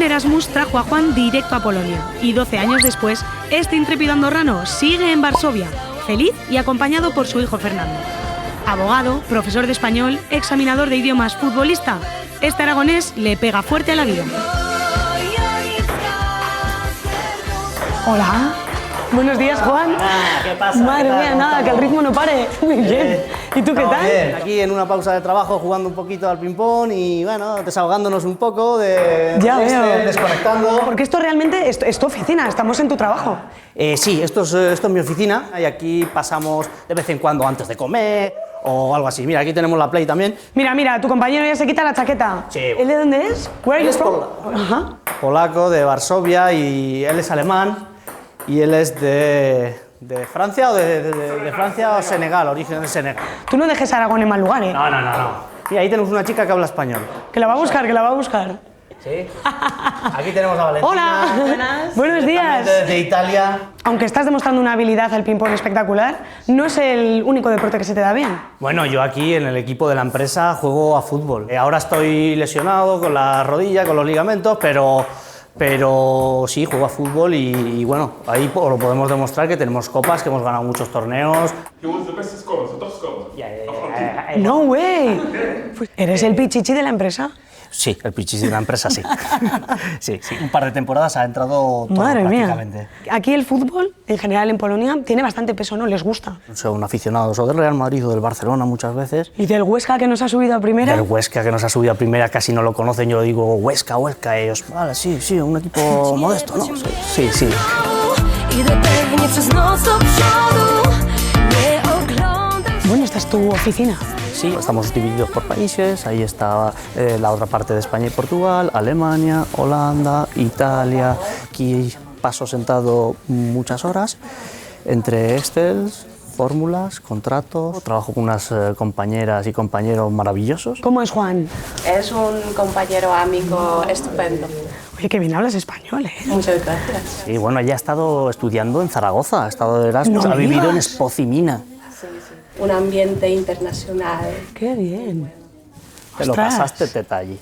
Erasmus trajo a Juan directo a Polonia y 12 años después, este intrépido andorrano sigue en Varsovia, feliz y acompañado por su hijo Fernando. Abogado, profesor de español, examinador de idiomas, futbolista, este aragonés le pega fuerte a la vida. Hola. Buenos días, Juan. ¿Qué pasa? Madre mía, nada, que el ritmo no pare. Muy bien. ¿Y tú qué tal? Bien. Aquí en una pausa de trabajo jugando un poquito al ping-pong y bueno, desahogándonos un poco Ya veo. desconectando. Porque esto realmente es tu oficina, estamos en tu trabajo. Sí, esto es mi oficina y aquí pasamos de vez en cuando antes de comer o algo así. Mira, aquí tenemos la Play también. Mira, tu compañero ya se quita la chaqueta. Sí. ¿Él de dónde es? Where are you from? Ajá. Polaco, de Varsovia, y él es alemán y él es de Francia o de Francia o Senegal, origen de Senegal. Tú no dejes a Aragón en mal lugar, ¿eh? No. Y ahí tenemos una chica que habla español. Que la va a buscar. Sí. Aquí tenemos a Valentina. Hola. Buenas. Buenos días. Desde Italia. Aunque estás demostrando una habilidad al ping-pong espectacular, no es el único deporte que se te da bien. Bueno, yo aquí en el equipo de la empresa juego a fútbol. Ahora estoy lesionado con la rodilla, con los ligamentos, pero sí, juego a fútbol y bueno, ahí lo podemos demostrar que tenemos copas, que hemos ganado muchos torneos. He was the best scorer, the top scorer. No way. Pues, ¿eres el pichichi de la empresa? Sí, el pichichi de la empresa sí. Sí, un par de temporadas ha entrado todo Madre prácticamente. mía. Aquí el fútbol, en general en Polonia, tiene bastante peso, ¿no? Les gusta. Soy un aficionado del Real Madrid o del Barcelona muchas veces. ¿Y del Huesca que nos ha subido a primera? Del Huesca que nos ha subido a primera casi no lo conocen, yo digo Huesca, ellos, vale, sí, un equipo modesto, ¿no? Sí. Bueno, esta es tu oficina. Sí, estamos divididos por países, ahí está la otra parte de España y Portugal, Alemania, Holanda, Italia. Aquí paso sentado muchas horas entre Excels, fórmulas, contratos. Trabajo con unas compañeras y compañeros maravillosos. ¿Cómo es Juan? Es un compañero amigo estupendo. Oye, que bien hablas español, ¿eh? Muchas gracias. Sí, bueno, ella ha estado estudiando en Zaragoza, ha estado de Erasmus, No ha me vivido en digas. Espozimina. Sí. Un ambiente internacional. Qué bien. Te lo Ostras. pasaste teta allí.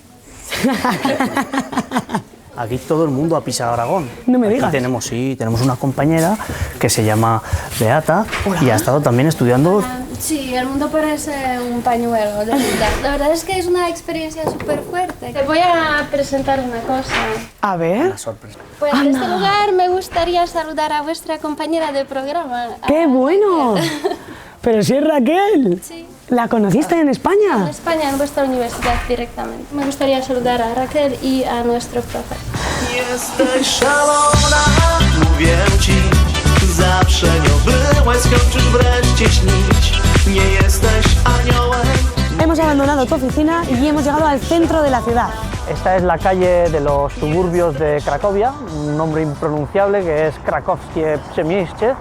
Aquí todo el mundo ha pisado Aragón. No me Aquí digas. tenemos una compañera que se llama Beata Hola. y ha estado también estudiando. Sí, el mundo parece un pañuelo de vida. La verdad es que es una experiencia súper fuerte. Te voy a presentar una cosa. A ver. Una sorpresa. Pues en este lugar me gustaría saludar a vuestra compañera de programa. ¡Qué bueno! Pero si es Raquel. Sí. ¿La conociste en En España? España, en vuestra universidad directamente. Me gustaría saludar a Raquel y a nuestro profe. Jesteś szalona, mówię ci. Zawsze nią byłaś, skończysz wreszcie śnić. Nie jesteś aniołem. Hemos abandonado tu oficina y hemos llegado al centro de la ciudad. Esta es la calle de los suburbios de Cracovia, un nombre impronunciable que es Krakowskie Przemieście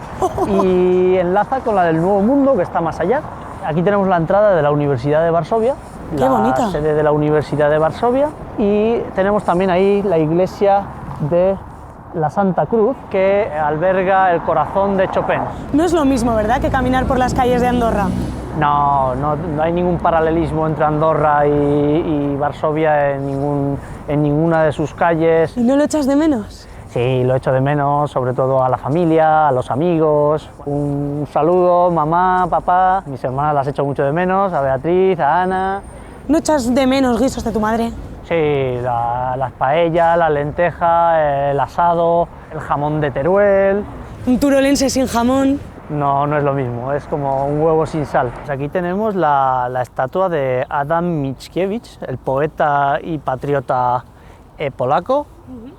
y enlaza con la del Nuevo Mundo que está más allá. Aquí tenemos la entrada de la Universidad de Varsovia, ¡Qué la bonita! sede de la Universidad de Varsovia, y tenemos también ahí la iglesia de la Santa Cruz que alberga el corazón de Chopin. No es lo mismo, ¿verdad?, que caminar por las calles de Andorra. No hay ningún paralelismo entre Andorra y Varsovia en ninguna de sus calles. ¿Y no lo echas de menos? Sí, lo echo de menos, sobre todo a la familia, a los amigos. Un saludo, mamá, papá. Mis hermanas las echo mucho de menos, a Beatriz, a Ana. ¿No echas de menos guisos de tu madre? Sí, las paellas, la lenteja, el asado, el jamón de Teruel. Un turolense sin jamón. No es lo mismo, es como un huevo sin sal. Pues aquí tenemos la estatua de Adam Mickiewicz, el poeta y patriota polaco.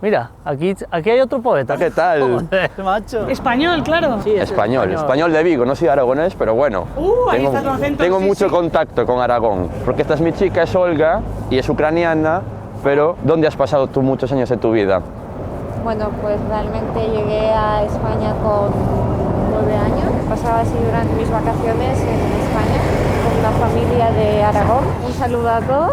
Mira, aquí hay otro poeta. ¿Qué tal? Joder, macho. Español, claro. Sí, es Español de Vigo, no soy aragonés, pero bueno. Ahí está tu acento, tengo sí, mucho sí. contacto con Aragón, porque esta es mi chica, es Olga, y es ucraniana, pero ¿dónde has pasado tú muchos años de tu vida? Bueno, pues realmente llegué a España con 9 años. Pasaba así durante mis vacaciones en España con una familia de Aragón. Un saludo a todos.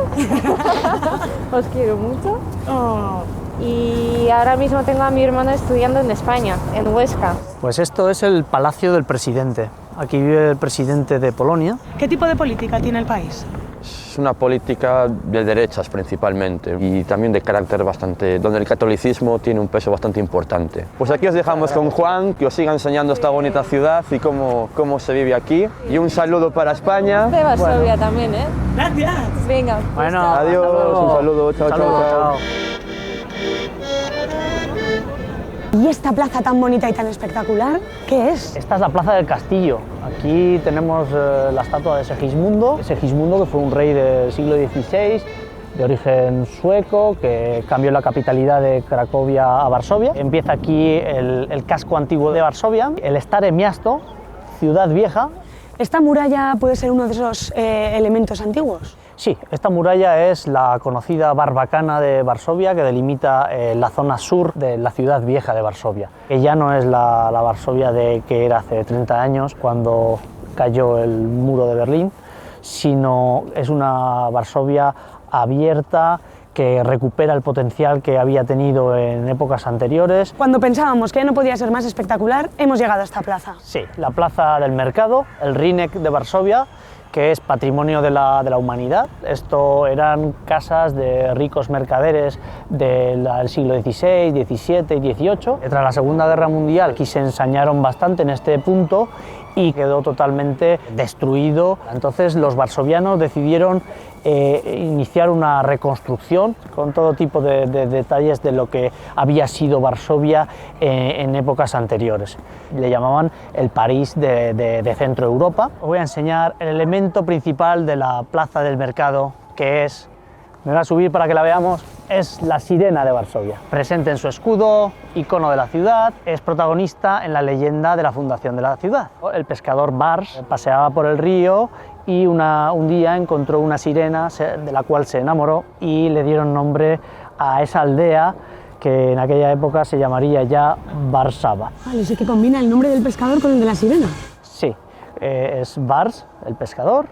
Os quiero mucho. Oh. Y ahora mismo tengo a mi hermano estudiando en España, en Huesca. Pues esto es el Palacio del Presidente. Aquí vive el presidente de Polonia. ¿Qué tipo de política tiene el país? Es una política de derechas principalmente y también de carácter bastante, donde el catolicismo tiene un peso bastante importante. Pues aquí os dejamos con Juan, que os siga enseñando esta bonita ciudad y cómo se vive aquí. Y un saludo para España. De Varsovia también, ¿eh? Gracias. Venga. Bueno, Adiós, un saludo, chao, chao. ¿Y esta plaza tan bonita y tan espectacular, qué es? Esta es la Plaza del Castillo. Aquí tenemos la estatua de Segismundo. Segismundo, que fue un rey del siglo XVI, de origen sueco, que cambió la capitalidad de Cracovia a Varsovia. Empieza aquí el casco antiguo de Varsovia, el Stare Miasto, ciudad vieja. ¿Esta muralla puede ser uno de esos elementos antiguos? Sí, esta muralla es la conocida Barbacana de Varsovia, que delimita la zona sur de la ciudad vieja de Varsovia, que ya no es la Varsovia que era hace 30 años, cuando cayó el muro de Berlín, sino es una Varsovia abierta, que recupera el potencial que había tenido en épocas anteriores. Cuando pensábamos que ya no podía ser más espectacular, hemos llegado a esta plaza. Sí, la plaza del mercado, el Rynek de Varsovia, que es patrimonio de la humanidad. Esto eran casas de ricos mercaderes del siglo XVI, XVII y XVIII. Tras la Segunda Guerra Mundial aquí se ensañaron bastante en este punto y quedó totalmente destruido. Entonces los varsovianos decidieron iniciar una reconstrucción con todo tipo de detalles de lo que había sido Varsovia en épocas anteriores. Le llamaban el París de Centro Europa. Os voy a enseñar el elemento principal de la plaza del mercado, que es, me voy a subir para que la veamos, es la sirena de Varsovia. Presente en su escudo, icono de la ciudad, es protagonista en la leyenda de la fundación de la ciudad. El pescador Bars paseaba por el río y un día encontró una sirena de la cual se enamoró y le dieron nombre a esa aldea que en aquella época se llamaría ya Varsava. Vale, sí que combina el nombre del pescador con el de la sirena. Sí, es Vars, el pescador,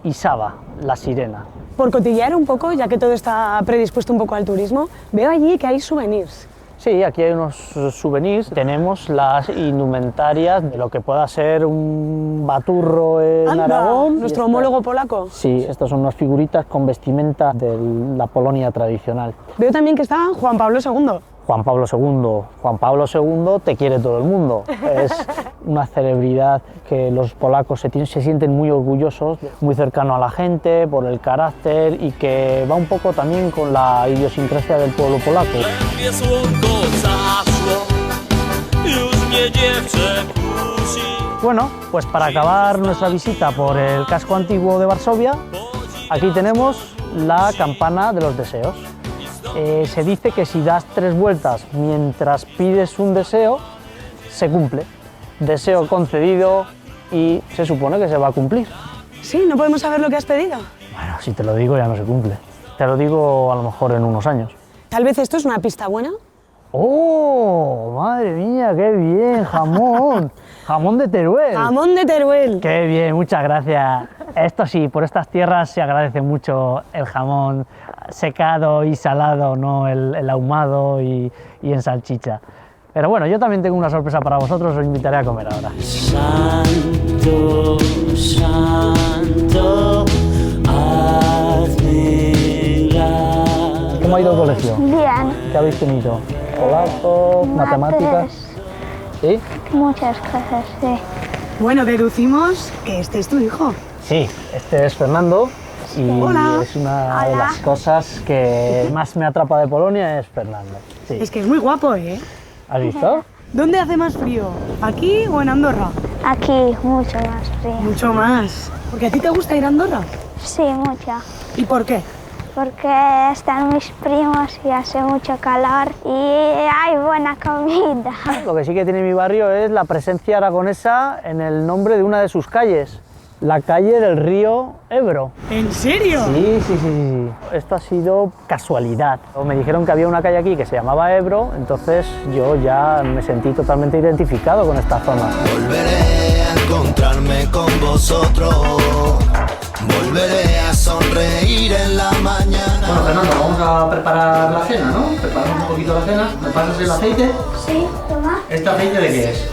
y Sava, la sirena. Por cotillear un poco, ya que todo está predispuesto un poco al turismo, veo allí que hay souvenirs. Sí, aquí hay unos souvenirs. Tenemos las indumentarias de lo que pueda ser un baturro en ¡Anda! Aragón. Nuestro homólogo polaco. Sí, estas son unas figuritas con vestimenta de la Polonia tradicional. Veo también que está Juan Pablo II. Juan Pablo II. Juan Pablo II te quiere todo el mundo. Es una celebridad que los polacos se sienten muy orgullosos, muy cercano a la gente por el carácter y que va un poco también con la idiosincrasia del pueblo polaco. Bueno, pues para acabar nuestra visita por el casco antiguo de Varsovia, aquí tenemos la campana de los deseos. Se dice que si das 3 vueltas mientras pides un deseo, se cumple. Deseo concedido y se supone que se va a cumplir. Sí, ¿no podemos saber lo que has pedido? Bueno, si te lo digo ya no se cumple. Te lo digo a lo mejor en unos años. Tal vez esto es una pista buena. ¡Oh! ¡Madre mía, qué bien! ¡Jamón! ¡Jamón de Teruel! ¡Jamón de Teruel! ¡Qué bien! Muchas gracias. Esto sí, por estas tierras se agradece mucho el jamón secado y salado, no el ahumado y en salchicha. Pero bueno, yo también tengo una sorpresa para vosotros, os invitaré a comer ahora. Santo, santo, admirable. ¿Cómo ha ido el colegio? Bien. ¿Qué habéis tenido? Polaco, matemáticas. ¿Sí? Muchas cosas, sí. Bueno, deducimos que este es tu hijo. Sí, este es Fernando y Hola. es una de las cosas que más me atrapa de Polonia es Fernando. Sí. Es que es muy guapo, ¿eh? ¿Has visto? ¿Dónde hace más frío? ¿Aquí o en Andorra? Aquí, mucho más frío. Mucho más. ¿Porque a ti te gusta ir a Andorra? Sí, mucho. ¿Y por qué? Porque están mis primos y hace mucho calor y hay buena comida. Lo que sí que tiene mi barrio es la presencia aragonesa en el nombre de una de sus calles, la calle del río Ebro. ¿En serio? Sí. Esto ha sido casualidad. Me dijeron que había una calle aquí que se llamaba Ebro, entonces yo ya me sentí totalmente identificado con esta zona. Volveré a encontrarme con vosotros. Volveré a sonreír en la mañana. Bueno, Fernando, vamos a preparar la cena, ¿no? Preparamos un poquito la cena. ¿Me pasas el aceite? Sí, toma. ¿Este aceite de qué es?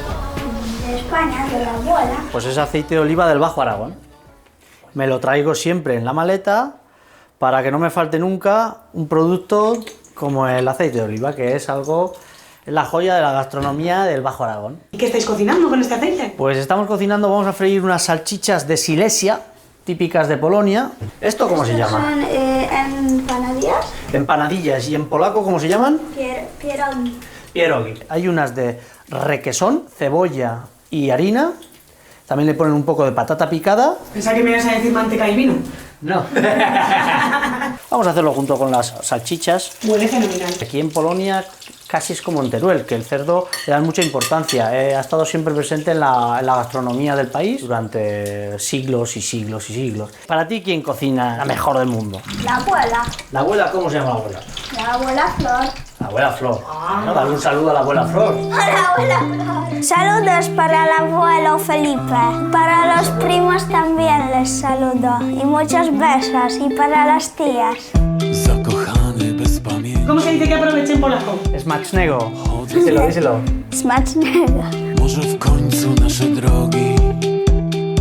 De España, de la abuela. Pues es aceite de oliva del Bajo Aragón. Me lo traigo siempre en la maleta para que no me falte nunca un producto como el aceite de oliva, que es la joya de la gastronomía del Bajo Aragón. ¿Y qué estáis cocinando con este aceite? Pues estamos cocinando, vamos a freír unas salchichas de Silesia, típicas de Polonia. ¿Esto cómo se llama? Son empanadillas. Empanadillas. ¿Y en polaco cómo se llaman? Pierogi. Pierogi. Hay unas de requesón, cebolla y harina. También le ponen un poco de patata picada. Pensaba que me ibas a decir manteca y vino. No. Vamos a hacerlo junto con las salchichas. Huele fenomenal. Aquí en Polonia casi es como en Teruel, que el cerdo le dan mucha importancia. Ha estado siempre presente en la gastronomía del país durante siglos y siglos y siglos. Para ti, ¿quién cocina la mejor del mundo? La abuela. ¿La abuela? ¿Cómo se llama la abuela? La abuela Flor. La abuela Flor. ¿No? Dale un saludo a la abuela Flor. Hola, abuela Flor. Saludos para el abuelo Felipe. Para los primos también les saludo. Y muchos besos. Y para las tías. ¿Cómo se dice que aproveche en polaco? Smacznego. Díselo, díselo. Smacznego.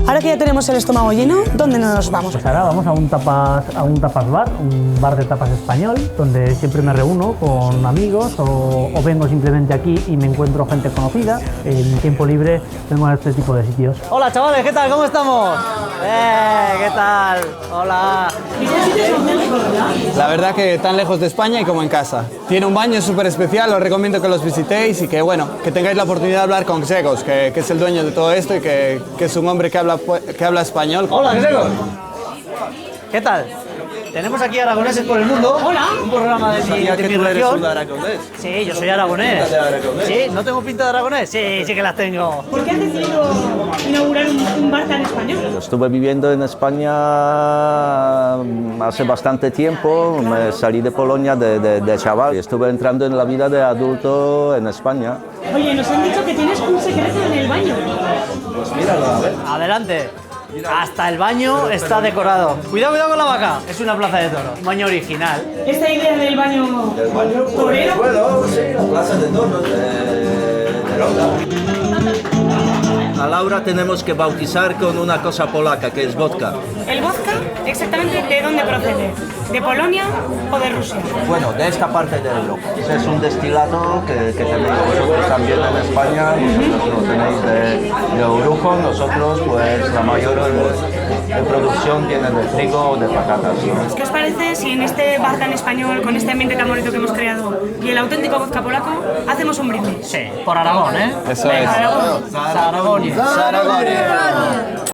Ahora que ya tenemos el estómago lleno, ¿dónde nos vamos? Pues ahora vamos a un tapas bar, un bar de tapas español, donde siempre me reúno con amigos o vengo simplemente aquí y me encuentro gente conocida. En mi tiempo libre vengo a este tipo de sitios. Hola chavales, ¿qué tal? ¿Cómo estamos? ¿Qué tal? Hola. La verdad que tan lejos de España y como en casa. Tiene un baño súper especial, os recomiendo que los visitéis y que bueno, que tengáis la oportunidad de hablar con Grzegorz, que es el dueño de todo esto y que es un hombre que habla español. Hola Grzegorz. ¿Qué tal? Tenemos aquí aragoneses por el mundo. Hola. Un programa de mi región. aragonés. Sí, yo soy aragonés. Sí, ¿no tengo pinta de aragonés? Sí, sí que las tengo. ¿Por qué has decidido inaugurar un bar tan español? Estuve viviendo en España hace bastante tiempo, me salí de Polonia de chaval y estuve entrando en la vida de adulto en España. Oye, nos han dicho que tienes un secreto en el baño. Pues míralo, a ver. Adelante. Hasta el baño está decorado. Cuidado, cuidado con la vaca. Es una plaza de toros. Un baño original. Esta idea del baño torero. Bueno, sí, la plaza de toros de Ronda. A Laura tenemos que bautizar con una cosa polaca, que es vodka. ¿El vodka exactamente de dónde procede? ¿De Polonia o de Rusia? Bueno, de esta parte de Europa. Es un destilado que tenéis vosotros también en España, vosotros lo tenéis de orujo, nosotros pues la mayor de producción viene de trigo o de patatas, ¿no? ¿Qué os parece si en este bar tan español, con este ambiente tan bonito que hemos creado y el auténtico vodka polaco, hacemos un brindis? Sí, por Aragón, ¿eh? Eso es. Aragón. Aragonia.